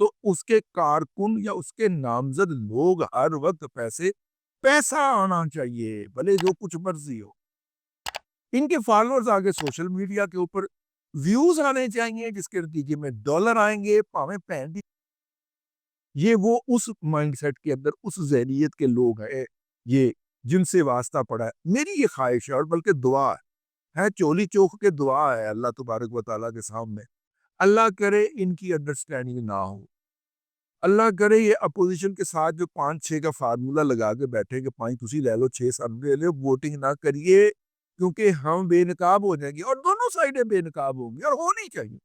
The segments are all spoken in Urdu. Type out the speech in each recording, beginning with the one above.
تو اس کے کارکن یا اس کے نامزد لوگ ہر وقت پیسہ آنا چاہیے، بھلے جو کچھ مرضی ہو. ان کے فالوورز آگے سوشل میڈیا کے اوپر ویوز آنے چاہیے، جس کے نتیجے میں ڈالر آئیں گے. پاویں پہن دی. یہ وہ اس مائنڈ سیٹ کے اندر اس ذہنیت کے لوگ ہیں یہ جن سے واسطہ پڑا ہے. میری یہ خواہش ہے اور بلکہ دعا ہے چولی چوک کے دعا ہے اللہ تبارک و تعالیٰ کے سامنے، اللہ کرے ان کی انڈرسٹینڈنگ نہ ہو. اللہ کرے یہ اپوزیشن کے ساتھ جو 5-6 کا فارمولا لگا کے بیٹھے کہ 5 تسی لے لو 6 سب لے لو، ووٹنگ نہ کریے کیونکہ ہم بے نقاب ہو جائیں گے، اور دونوں سائڈیں بے نقاب ہوں گی اور ہونی چاہیے.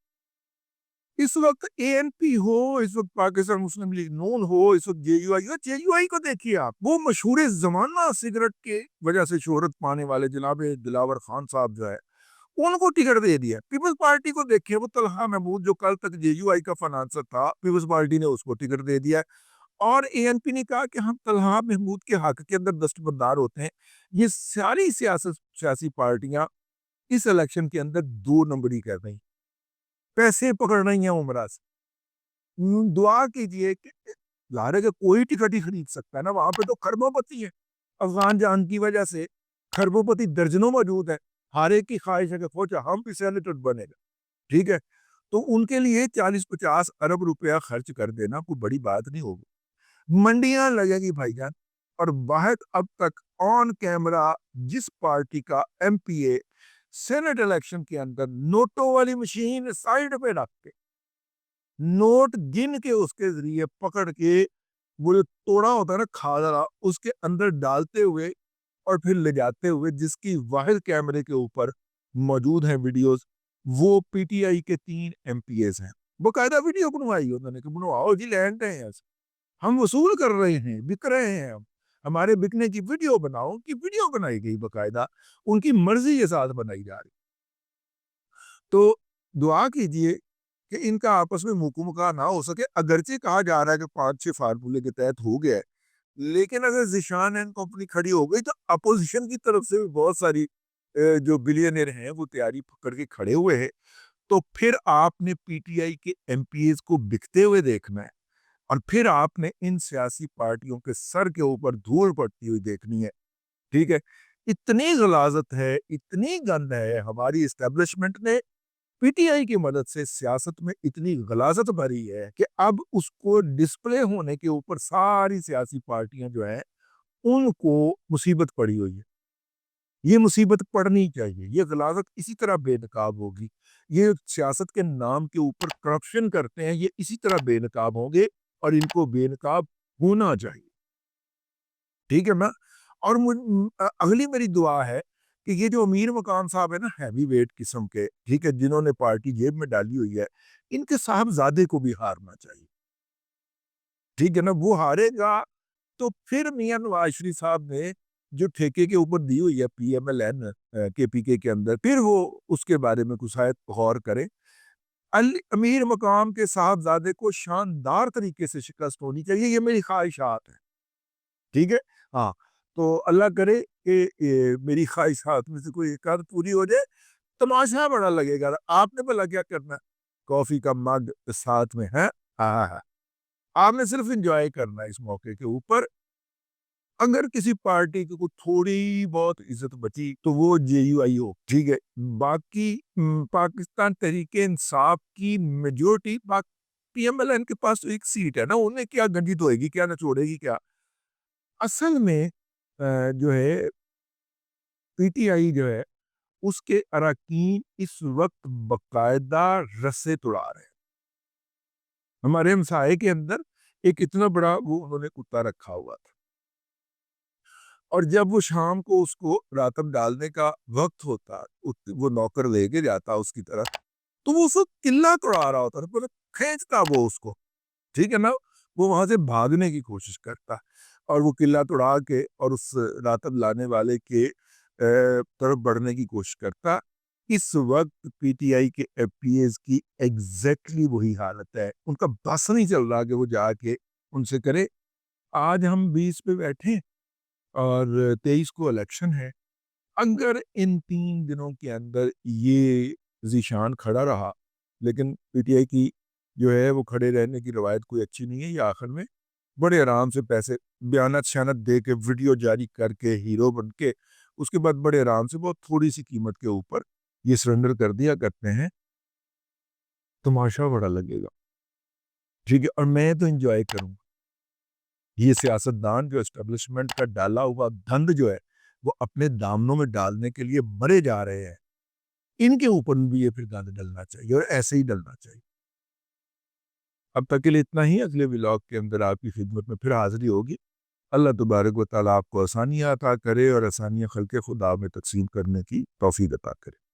اس وقت اے این پی ہو، اس وقت پاکستان مسلم لیگ نون ہو، اس وقت جے you I who. J you آئی کو دیکھیے آپ، وہ مشہور زمانہ سگریٹ کے وجہ سے شہرت پانے والے جناب دلاور خان صاحب جو ہے ان کو ٹکٹ دے دیا. پیپلز پارٹی کو دیکھیں، وہ طلحہ محمود جو کل تک جے یو آئی کا فنانسر تھا، پیپلز پارٹی نے اس کو ٹکٹ دے دیا. اور اے این پی نے کہا کہ ہم طلحہ محمود کے حق کے اندر دستبردار ہوتے ہیں. یہ ساری سیاسی پارٹیاں اس الیکشن کے اندر 2 نمبری کر رہی ہیں، پیسے پکڑ رہی ہیں عمرہ سے. دعا کیجئے کہ ظاہر کہ کوئی ٹکٹ ہی خرید سکتا ہے نا، وہاں پہ تو خربوں پتی ہے. افغان جان کی وجہ سے خربوں پتی درجنوں موجود ہے. ہر ایک کی خواہش ہے کہ فوجا ہم بھی سینیٹر بنے گا. ٹھیک ہے، تو ان کے لیے 40-50 ارب روپیہ خرچ کر دینا کوئی بڑی بات نہیں ہوگی. منڈیاں لگے گی بھائی جان. اور واحد اب تک آن کیمرہ جس پارٹی کا ایم پی اے سینٹ الیکشن کے اندر نوٹوں والی مشین سائیڈ پہ رکھ کے نوٹ گن کے اس کے ذریعے پکڑ کے وہ جو توڑا ہوتا ہے نا کھادرا اس کے اندر ڈالتے ہوئے اور پھر لے جاتے ہوئے، جس کی واحد کیمرے کے اوپر موجود ہیں ویڈیوز، وہ پی ٹی آئی کے 3 ایم پی ایز ہیں. باقاعدہ ویڈیو بنوائی انہوں نے کہ بنواؤ جی، لینڈ ہیں ہم وصول کر رہے ہیں، بک رہے ہیں، ہمارے بکنے کی ویڈیو بناؤ. کی ویڈیو بنائی گئی باقاعدہ ان کی مرضی کے ساتھ بنائی جا رہی. تو دعا کیجئے کہ ان کا آپس میں مکہ نہ ہو سکے. اگرچہ کہا جا رہا ہے کہ 5-6 فارمولے کے تحت ہو گیا ہے، لیکن اگر ذیشان اینڈ کمپنی کھڑی ہو گئی تو اپوزیشن کی طرف سے بھی بہت ساری جو بلینئر ہیں وہ تیاری پکڑ کے کھڑے ہوئے ہیں. تو پھر آپ نے پی ٹی آئی کے ایم پی ایز کو بکتے ہوئے دیکھنا ہے، اور پھر آپ نے ان سیاسی پارٹیوں کے سر کے اوپر دھول پڑتی ہوئی دیکھنی ہے. ٹھیک ہے، اتنی غلاظت ہے، اتنی گند ہے ہماری اسٹیبلشمنٹ نے پی ٹی آئی کی مدد سے سیاست میں اتنی غلاظت بھری ہے کہ اب اس کو ڈسپلے ہونے کے اوپر ساری سیاسی پارٹیاں جو ہیں ان کو مصیبت پڑی ہوئی ہے. یہ مصیبت پڑنی چاہیے. یہ غلاظت اسی طرح بے نقاب ہوگی. یہ سیاست کے نام کے اوپر کرپشن کرتے ہیں، یہ اسی طرح بے نقاب ہوں گے اور ان کو بے نقاب ہونا چاہیے. ٹھیک ہے نا. اور اگلی میری دعا ہے کہ یہ جو امیر مقام صاحب ہے نا، ہیوی ویٹ قسم کے، ٹھیک ہے، جنہوں نے پارٹی جیب میں ڈالی ہوئی ہے، ان کے صاحبزادے کو بھی ہارنا چاہیے. ٹھیک ہے نا. وہ ہارے گا تو پھر میاں نواز شریف صاحب نے جو ٹھیکے کے اوپر دی ہوئی ہے پی ایم ایل این کے پی کے اندر، پھر وہ اس کے بارے میں کچھ شاید غور کرے. امیر مقام کے صاحبزادے کو شاندار طریقے سے شکست ہونی چاہیے. یہ میری خواہشات ہیں. ٹھیک ہے. ہاں، تو اللہ کرے کہ میری خواہشات میں سے کوئی ایک آدھ پوری ہو جائے. تماشا بڑا لگے گا. آپ نے بھلا کیا کرنا ہے؟ کافی کا مگ ساتھ میں ہے، آپ نے صرف انجوائے کرنا ہے اس موقع کے اوپر. اگر کسی پارٹی کی کوئی تھوڑی بہت عزت بچی تو وہ جے یو آئی ہو. ٹھیک ہے. باقی پاکستان تحریک انصاف کی majority, P M L N کے پاس تو ایک سیٹ ہے نا، انہیں کیا گنجی دھوئے گی، کیا نچوڑے گی کیا. اصل میں جو ہے پی ٹی آئی جو ہے اس کے اراکین اس وقت باقاعدہ رسے توڑا رہے ہیں. ہمارے ہمسائے کے اندر ایک اتنا بڑا وہ انہوں نے کتا رکھا ہوا تھا، اور جب وہ شام کو اس کو راتب ڈالنے کا وقت ہوتا، وہ نوکر لے کے جاتا اس کی طرف، تو وہ اس کو قلعہ توڑا رہا ہوتا تھا، کھینچتا وہ اس کو. ٹھیک ہے نا. وہ وہاں سے بھاگنے کی کوشش کرتا اور وہ قلعہ توڑا کے اور اس راتب لانے والے کے طرف بڑھنے کی کوشش کرتا. اس وقت پی ٹی آئی کے ایف پی ایز کی ایگزیکٹلی وہی حالت ہے. ان کا بس نہیں چل رہا کہ وہ جا کے ان سے کرے. آج ہم 20 پہ بیٹھے اور 23 کو الیکشن ہے. اگر ان 3 دنوں کے اندر یہ ذیشان کھڑا رہا، لیکن پی ٹی آئی کی جو ہے وہ کھڑے رہنے کی روایت کوئی اچھی نہیں ہے. یہ آخر میں بڑے آرام سے پیسے بیانت شانت دے کے ویڈیو جاری کر کے ہیرو بن کے اس کے بعد بڑے آرام سے بہت تھوڑی سی قیمت کے اوپر یہ سرنڈر کر دیا کرتے ہیں. تماشا بڑا لگے گا. ٹھیک ہے. اور میں تو انجوائے کروں گا. یہ سیاستدان جو اسٹیبلشمنٹ کا ڈالا ہوا دھند جو ہے وہ اپنے دامنوں میں ڈالنے کے لیے مرے جا رہے ہیں, ان کے اوپر بھی یہ پھر گند ڈلنا چاہیے اور ایسے ہی ڈلنا چاہیے. اب تک کے لیے اتنا ہی. اگلے ولاگ کے اندر آپ کی خدمت میں پھر حاضری ہوگی. اللہ تبارک و تعالیٰ آپ کو آسانیاں عطا کرے اور آسانیاں خلق خدا میں تقسیم کرنے کی توفیق عطا کرے.